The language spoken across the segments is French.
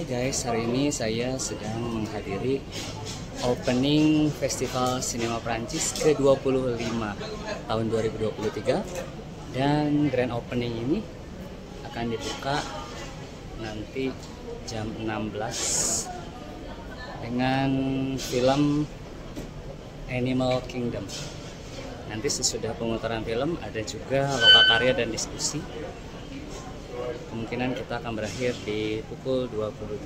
Hai guys, hari ini saya sedang menghadiri opening Festival Sinema Prancis ke-25 tahun 2023, dan grand opening ini akan dibuka nanti jam 16 dengan film Animal Kingdom. Nanti sesudah pemutaran film ada juga lokakarya dan diskusi. Kemungkinan kita akan berakhir di pukul 22.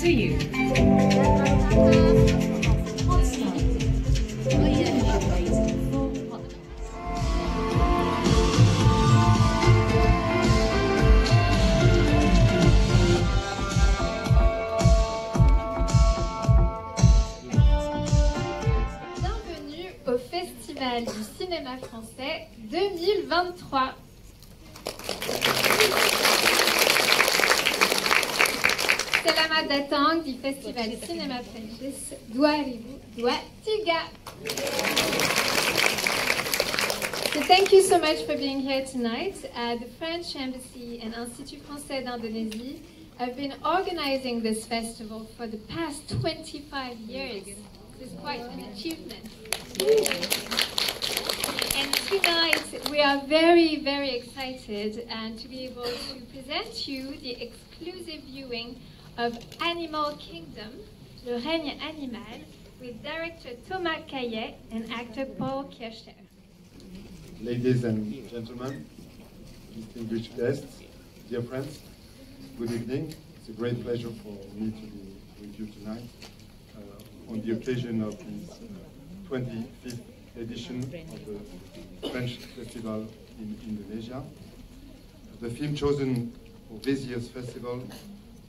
To you. Bienvenue au Festival du cinéma français 2023. C'est la mode d'attente du Festival Cinéma Prancis Douarnenez-Tuga. So thank you so much for being here tonight. The French Embassy and Institut Français d'Indonésie have been organizing this festival for the past 25 years. This is quite an achievement. And tonight we are very, very excited to be able to present you the exclusive viewing of Animal Kingdom, Le Règne Animal, with director Thomas Caillet and actor Paul Kircher. Ladies and gentlemen, distinguished guests, dear friends, good evening. It's a great pleasure for me to be with you tonight on the occasion of this 25th edition of the French Festival in Indonesia. The theme chosen for this year's festival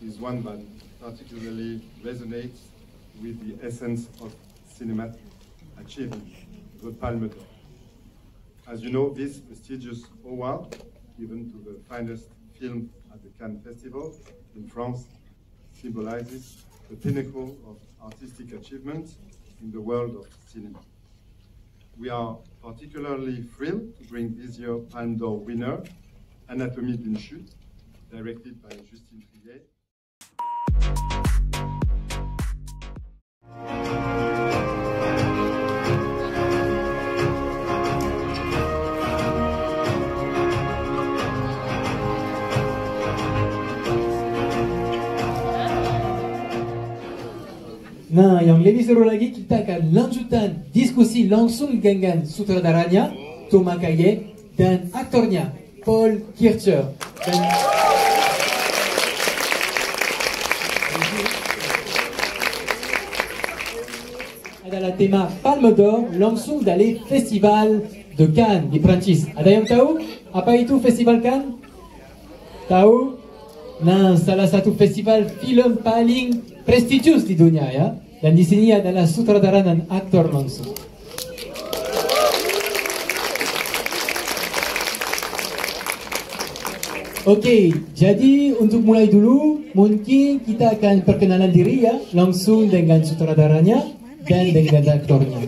is one that particularly resonates with the essence of cinematic achievement, the Palme d'Or. As you know, this prestigious award, given to the finest film at the Cannes Festival in France, symbolizes the pinnacle of artistic achievement in the world of cinema. We are particularly thrilled to bring this year's Palme d'Or winner, Anatomie d'une chute, directed by Justine Triet. Nah, yang lebih seru lagi, kita akan lanjutkan diskusi langsung dengan sutradaranya Thomas Caillet dan aktornya Paul Kircher. Dan adalah tema Palme d'Or langsung dari Festival de Cannes di Prancis. Ada yang tahu apa itu Festival Cannes? Tahu? Nah, salah satu festival film paling prestigius di dunia ya. Dan di sini adalah sutradara dan aktor langsung. Oke, jadi untuk mulai dulu mungkin kita akan perkenalan diri ya, langsung dengan sutradaranya dan dengan aktornya.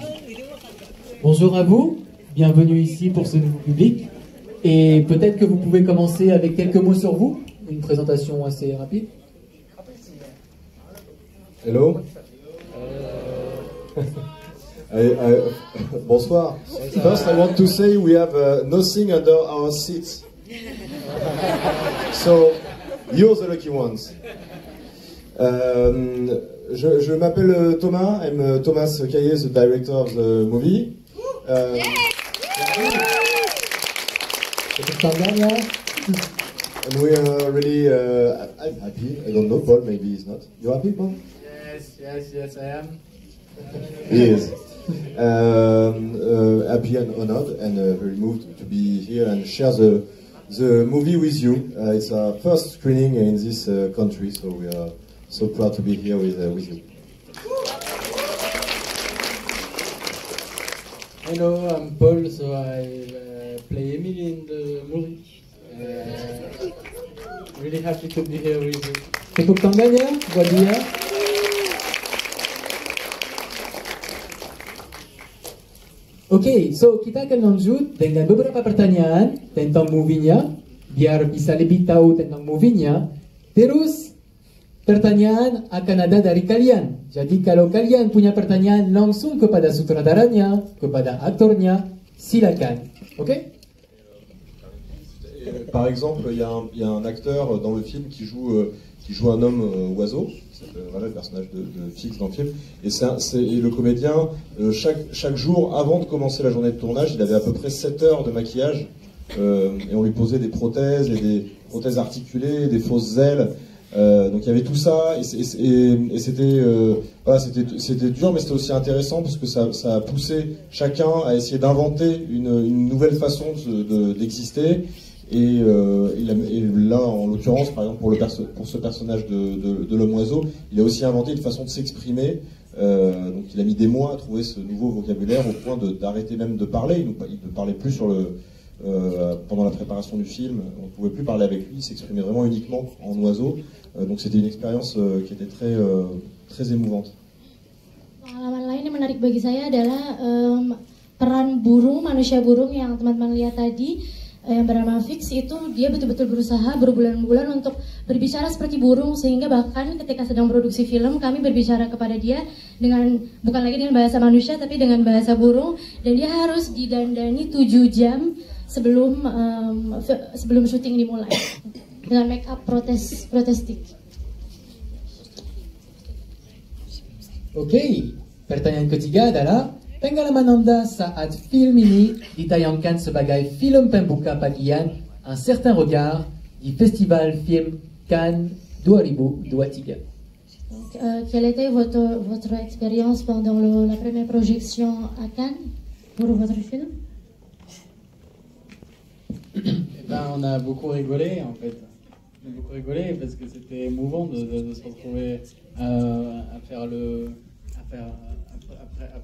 Bonjour à vous, bienvenue ici pour ce nouveau public. Et peut-être que vous pouvez commencer avec quelques mots sur vous, une présentation assez rapide. Hello. Bonsoir. First, I want to say we have nothing under our seats. So, you're the lucky ones. Je m'appelle Thomas. I'm Thomas Caillé, the director of the movie. And we are really I'm happy. I don't know, Paul, maybe he's not. You happy, Paul? Yes, I am. He is. Happy and honored and very moved to be here and share the movie with you. It's our first screening in this country, so we are so proud to be here with you. Hello, I'm Paul, so I play Emily in the movie. Really happy to be here with you. Tepuk tangan ya buat dia. Oke, so kita akan lanjut dengan beberapa pertanyaan tentang movie-nya, biar bisa lebih tahu tentang movie-nya. Terus, pertanyaan akan ada dari kalian. Jadi kalau kalian punya pertanyaan langsung kepada sutradaranya, kepada aktornya, silakan. Oke? Par exemple, il y a un acteur dans le film qui joue un homme oiseau. Voilà le personnage de Fix dans le film. Et le comédien, chaque jour, avant de commencer la journée de tournage, il avait à peu près 7 heures de maquillage. Et on lui posait des prothèses, et des prothèses articulées, des fausses ailes. Donc il y avait tout ça. Et c'était dur, mais c'était aussi intéressant parce que ça a poussé chacun à essayer d'inventer une nouvelle façon d'exister. Et là, en l'occurrence, par exemple, pour ce personnage de l'homme oiseau, il a aussi inventé une façon de s'exprimer. Donc, il a mis des mois à trouver ce nouveau vocabulaire au point d'arrêter même de parler. Il ne parlait plus pendant la préparation du film. On ne pouvait plus parler avec lui. Il s'exprimait vraiment uniquement en oiseau. Donc, c'était une expérience qui était très émouvante. Pengalaman lain yang menarik bagi saya adalah peran burung, manusia burung yang teman-teman lihat tadi. Yang bernama Fix itu dia betul-betul berusaha berbulan-bulan untuk berbicara seperti burung, sehingga bahkan ketika sedang produksi film kami berbicara kepada dia dengan bukan lagi dengan bahasa manusia tapi dengan bahasa burung, dan dia harus didandani 7 jam sebelum syuting dimulai dengan make up protestik. Oke, pertanyaan ketiga adalah pengalaman Anda saat film ini ditayangkan sebagai film pembuka bagian Un certain regard di Festival Film Cannes 2023. Quelle était votre expérience pendant la première projection à Cannes pour votre film? On a beaucoup rigolé en fait. On a beaucoup rigolé parce que c'était émouvant de se retrouver à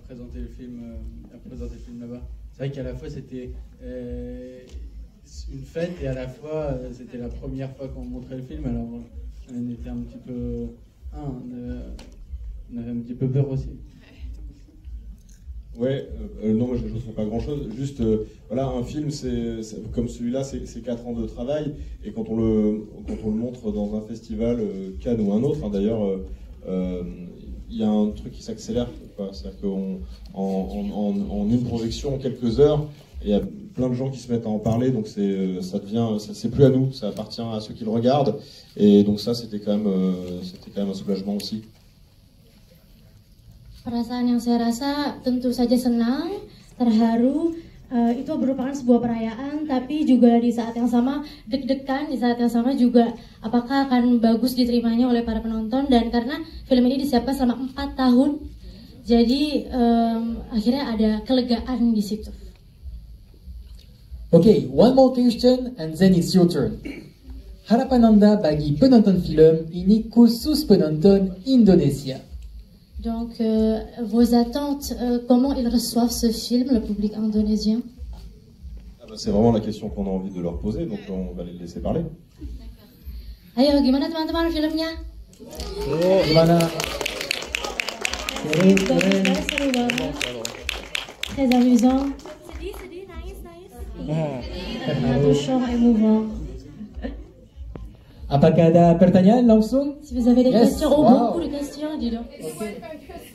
présenter le film là-bas. C'est vrai qu'à la fois c'était une fête et à la fois c'était la première fois qu'on montrait le film, alors on était un petit peu on avait un petit peu peur aussi. Ouais, non, moi je ne trouve pas grand-chose. Juste, voilà, un film, comme celui-là, c'est 4 ans de travail. Et quand on le montre dans un festival, Cannes ou un autre, hein, d'ailleurs, il y a un truc qui s'accélère. C'est-à-dire qu'en une projection, en quelques heures, il y a plein de gens qui se mettent à en parler. Donc c'est plus à nous, ça appartient à ceux qui le regardent. Et donc ça, c'était quand même un soulagement aussi. Perasaan yang saya rasa tentu saja senang, terharu, itu merupakan sebuah perayaan, tapi juga di saat yang sama deg-degan, di saat yang sama juga apakah akan bagus diterimanya oleh para penonton, dan karena film ini disiapkan selama 4 tahun, jadi akhirnya ada kelegaan di situ. Okay, one more question and then it's your turn. Harapan Anda bagi penonton film ini khusus penonton Indonesia. Donc, vos attentes, comment ils reçoivent ce film, le public indonésien? C'est vraiment la question qu'on a envie de leur poser, donc on va les laisser parler. Ayo, gimana teman-teman filmnya? Gimana? Seru banget. Très amusant. Sedih, nangis. Touchant, émouvant. Apakah ada pertanyaan langsung? Si vous avez des Yes. questions, Wow. beaucoup de questions, dis donc.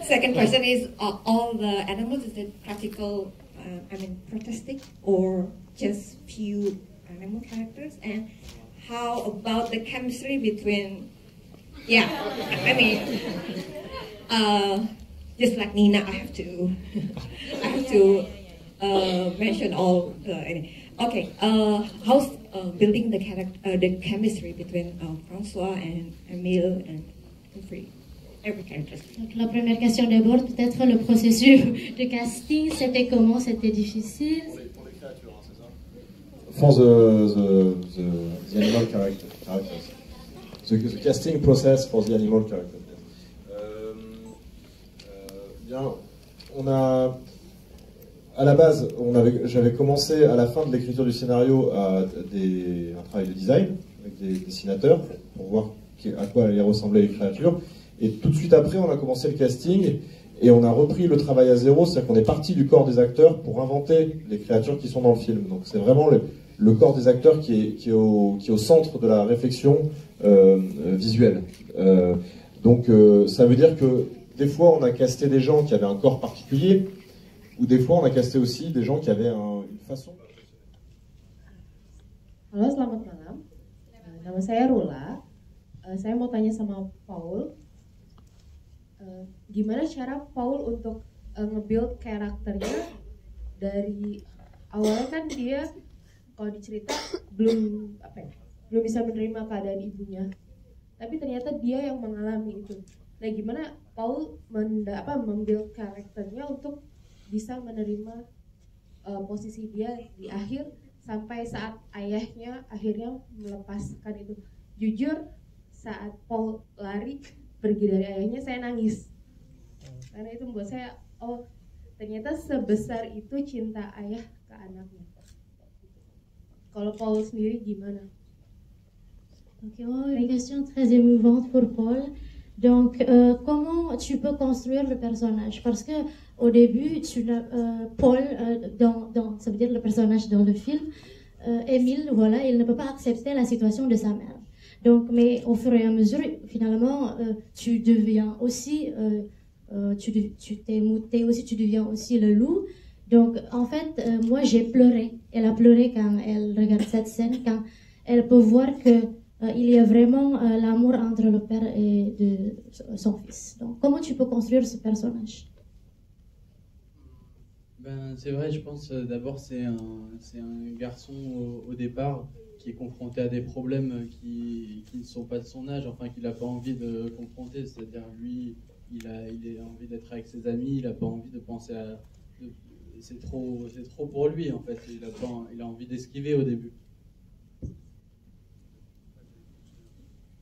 Second question is, all the animals, is it practical, protestic, or just few animal characters? And how about the chemistry between, just like Nina, I have to mention all the, okay, how's building the character, the chemistry between François and Emile and every character. Donc la première question d'abord, peut-être le processus de casting, c'était comment, c'était difficile? Pour les créatures, hein, c'est ça? For the animal characters. The casting process for the animal characters. Bien, on a... À la base, j'avais commencé à la fin de l'écriture du scénario un travail de design avec des dessinateurs pour voir à quoi allaient ressembler les créatures. Et tout de suite après, on a commencé le casting et on a repris le travail à zéro, c'est-à-dire qu'on est parti du corps des acteurs pour inventer les créatures qui sont dans le film. Donc c'est vraiment le corps des acteurs qui est au centre de la réflexion visuelle. Donc ça veut dire que des fois, on a casté des gens qui avaient un corps particulier, ou des fois, on a casté aussi des gens qui avaient une façon. Halo, selamat malam. Nama saya Rula. Saya mau tanya sama Paul. Gimana cara Paul untuk nge-build karakternya dari awalnya kan dia kalau dicerita belum bisa menerima keadaan ibunya. Tapi ternyata dia yang mengalami itu. Nah, gimana Paul membuild karakternya untuk bisa menerima posisi dia di akhir sampai saat ayahnya akhirnya melepaskan itu. Jujur, saat Paul lari pergi dari ayahnya, saya nangis karena itu membuat saya, oh ternyata sebesar itu cinta ayah ke anaknya. Kalau Paul sendiri gimana? Ok, une question très émouvante pour Paul. Donc, comment tu peux construire le personnage? Parce que au début, Paul, ça veut dire le personnage dans le film, Émile, voilà, il ne peut pas accepter la situation de sa mère. Donc, mais au fur et à mesure, finalement, tu deviens aussi, tu t'es muté aussi, tu deviens aussi le loup. Donc, en fait, moi, j'ai pleuré. Elle a pleuré quand elle regarde cette scène, quand elle peut voir que il y a vraiment l'amour entre le père et son fils. Donc, comment tu peux construire ce personnage? C'est vrai, je pense d'abord c'est un garçon au départ qui est confronté à des problèmes qui ne sont pas de son âge, enfin qu'il n'a pas envie de confronter. C'est-à-dire lui, il a envie d'être avec ses amis, il n'a pas envie de penser à... C'est trop pour lui en fait, il a envie d'esquiver au début.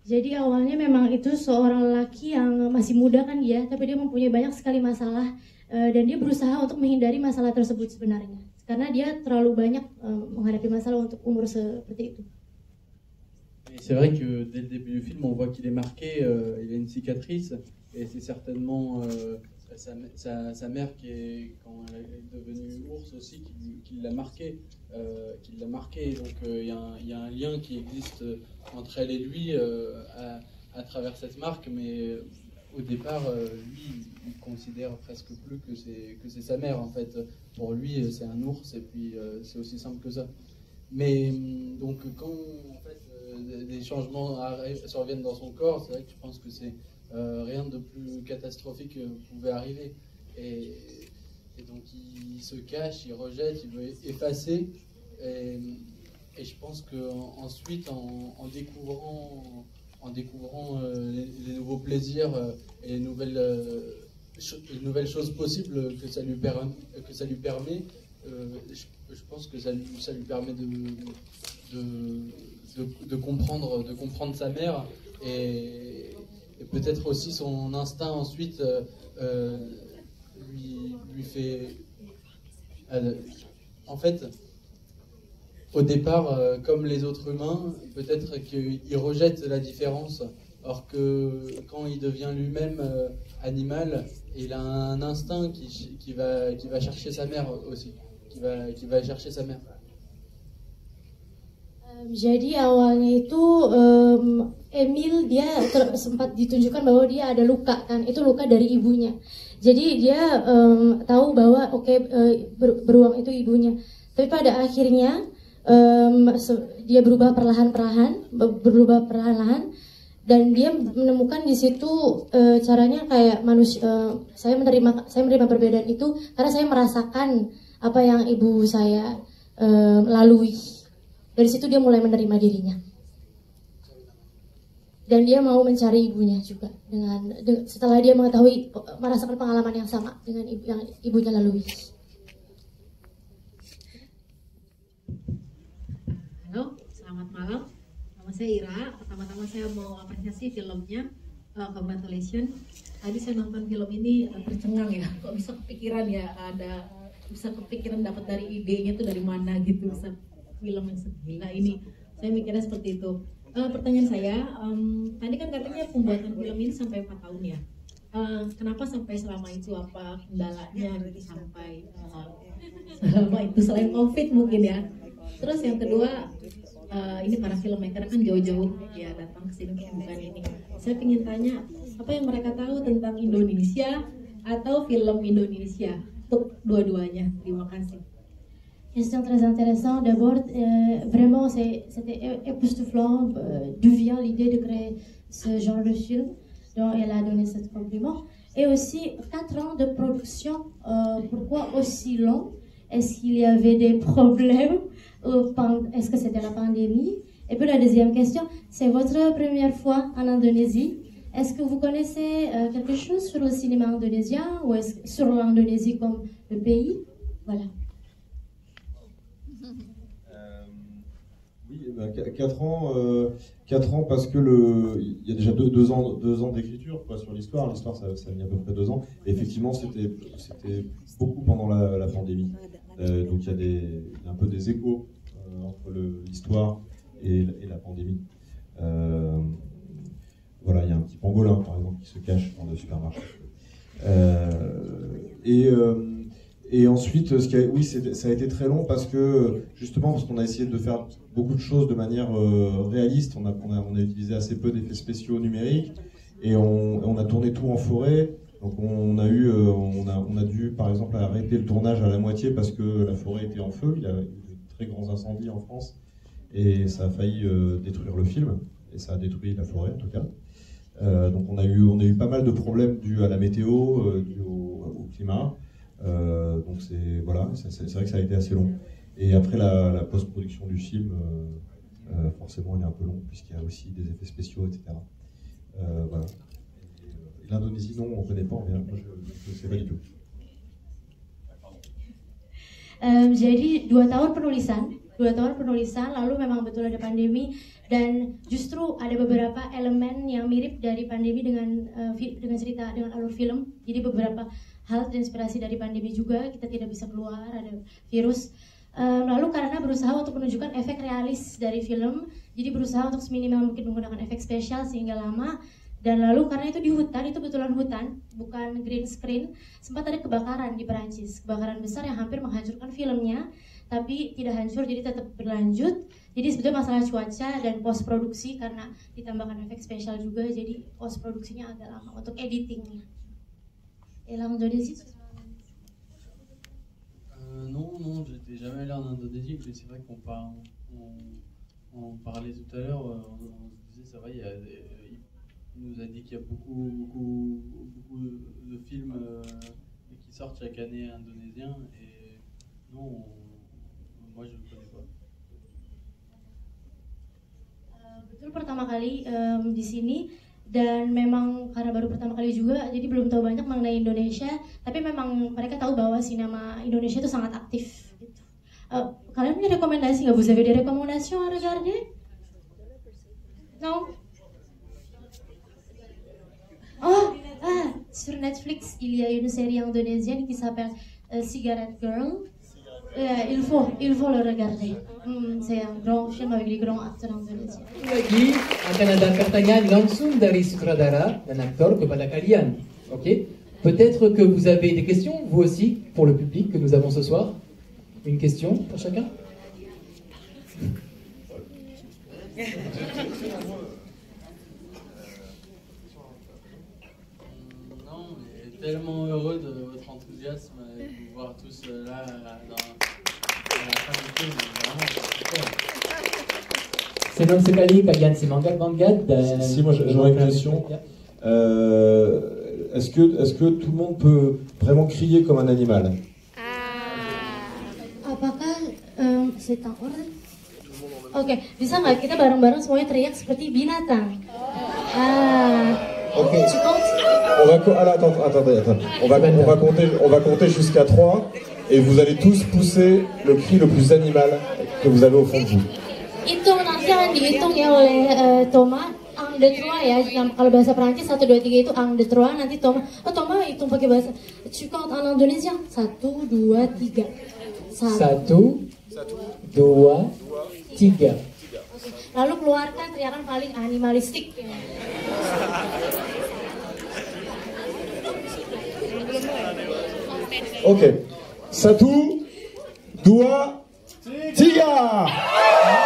Jadi awalnya memang itu seorang lelaki yang masih muda kan dia, tapi dia mempunyai banyak sekali masalah dan dia berusaha untuk menghindari masalah tersebut sebenarnya, karena dia terlalu banyak menghadapi masalah untuk umur seperti itu. C'est vrai que dès le début du film, on voit qu'il est marqué, il a une cicatrice, et c'est certainement sa mère quand elle est devenue ours aussi, qui l'a marqué. Donc il y a un lien qui existe entre elle et lui à travers cette marque, mais au départ, lui, il considère presque plus que c'est sa mère en fait. Pour lui, c'est un ours et puis c'est aussi simple que ça. Mais donc quand en fait des changements surviennent dans son corps, c'est vrai que je pense que c'est rien de plus catastrophique pouvait arriver. Et donc il se cache, il rejette, il veut effacer. Et je pense qu'ensuite, en découvrant les nouveaux plaisirs et les nouvelles choses possibles que ça lui permet, je pense que ça lui permet de comprendre sa mère et peut-être aussi son instinct ensuite lui fait... en fait, au départ, comme les autres humains, peut-être qu'il rejette la différence, or que quand il devient lui-même animal, il a un instinct qui va chercher sa mère aussi, qui va chercher sa mère. Jadi awalnya itu Emil dia sempat ditunjukkan bahwa dia ada luka kan, itu luka dari ibunya. Jadi dia tahu bahwa beruang itu ibunya. Tapi pada akhirnya dia berubah perlahan-lahan, dan dia menemukan di situ caranya kayak manusia. Saya menerima perbedaan itu karena saya merasakan apa yang ibu saya lalui. Dari situ dia mulai menerima dirinya. Dan dia mau mencari ibunya juga setelah dia merasakan pengalaman yang sama dengan yang ibunya lalui. Halo, selamat malam. Nama saya Ira. Pertama-tama saya mau apresiasi filmnya. Congratulations. Tadi saya nonton film ini tercengang ya. Kok bisa kepikiran ya, bisa kepikiran dapat dari idenya tuh dari mana gitu, bisa film yang segila ini. Saya mikirnya seperti itu. Pertanyaan saya, tadi kan katanya pembuatan film ini sampai 4 tahun ya. Kenapa sampai selama itu, apa kendalanya gitu sampai selama itu, selain COVID mungkin ya. Terus yang kedua, ini para filmmaker kan jauh-jauh ya datang ke sini untuk bukan ini. Saya ingin tanya, apa yang mereka tahu tentang Indonesia atau film Indonesia untuk dua-duanya? Terima kasih. Question très intéressante. D'abord, vraiment, c'était époustouflant d'où vient l'idée de créer ce genre de film dont elle a donné ce compliment. Et aussi, 4 ans de production, pourquoi aussi long? Est-ce qu'il y avait des problèmes? Est-ce que c'était la pandémie? Et puis la deuxième question, c'est votre première fois en Indonésie. Est-ce que vous connaissez quelque chose sur le cinéma indonésien ou sur l'Indonésie comme le pays? Voilà. Oui, 4 ans parce que il y a déjà deux ans d'écriture sur l'histoire. L'histoire, ça a mis à peu près 2 ans. Et effectivement, c'était beaucoup pendant la pandémie. Donc il y a un peu des échos entre l'histoire et la pandémie. Voilà, il y a un petit pangolin, par exemple, qui se cache dans le supermarché. Et ensuite, ça a été très long parce qu'on a essayé de faire beaucoup de choses de manière réaliste. On a utilisé assez peu d'effets spéciaux numériques et on a tourné tout en forêt. Donc on a dû, par exemple, arrêter le tournage à la moitié parce que la forêt était en feu. Il y a eu de très grands incendies en France et ça a failli détruire le film. Et ça a détruit la forêt, en tout cas. Donc on a eu pas mal de problèmes dus à la météo, dus au climat. Donc c'est vrai que ça a été assez long. Et après la post-production du film, forcément elle est un peu longue puisqu'il y a aussi des effets spéciaux, etc. Voilà. L'Indonésie, non, on ne connaît pas, moi je ne sais pas du tout. Jadi 2 tahun penulisan, lalu memang betul ada pandemi, dan justru ada beberapa elemen yang mirip dari pandemi dengan cerita, dengan alur film. Jadi beberapa hal terinspirasi dari pandemi juga, kita tidak bisa keluar, ada virus. Lalu karena berusaha untuk menunjukkan efek realis dari film, jadi berusaha untuk seminimal mungkin menggunakan efek spesial sehingga lama. Dan lalu karena itu di hutan, itu betulan hutan, bukan green screen, sempat ada kebakaran di Perancis, kebakaran besar yang hampir menghancurkan filmnya, tapi tidak hancur, jadi tetap berlanjut. Jadi sebetulnya masalah cuaca dan post produksi karena ditambahkan efek spesial juga, jadi post produksinya agak lama untuk editingnya. Et l'Indonésie? Non, j'étais jamais allé en Indonésie, mais c'est vrai qu'on parlait tout à l'heure, on se disait, c'est vrai, il nous a dit qu'il y a beaucoup de films qui sortent chaque année indonésiens, et non, moi je ne connais pas. Betul, pertama kali di sini, dan memang karena baru pertama kali juga, jadi belum tahu banyak mengenai Indonesia, tapi memang mereka tahu bahwa sinema Indonesia itu sangat aktif. Gitu. Kalian punya rekomendasi nggak? Vous avez des recommandations à regarder? Non? Sur Netflix, il y a une série indonésienne qui s'appelle Cigarette Girl. Il faut le regarder. C'est un grand film avec les grands acteurs indonésiens. Lagi akan ada pertanyaan langsung dari sutradara dan aktor kepada kalian. Ok? Peut-être que vous avez des questions, vous aussi, pour le public que nous avons ce soir. Une question pour chacun? Non, mais tellement heureux de votre enthousiasme et de vous voir tous là dans la fin du film. Vraiment, super. Senang sekali kalian si manggat-manggat dan... Si, moi j'aurais une question. Est-ce que tout le monde peut vraiment crier comme un animal? Apakah setang orang? Oke, bisa nggak kita bareng-bareng semuanya teriak seperti binatang? Ok. Attendez. On va compter jusqu'à 3 et vous allez tous pousser le cri le plus animal que vous avez au fond de vous. Itu nanti akan dihitung ya oleh Thomas. Ang de trois ya, kalau bahasa Perancis 1, 2, 3 itu ang de trois, nanti Thomas hitung pakai bahasa. Tu comptes en Indonesia 1, 2, 3. 1, 2, 3. Lalu keluarkan teriakan paling animalistik. Ok. 1, 2, 3.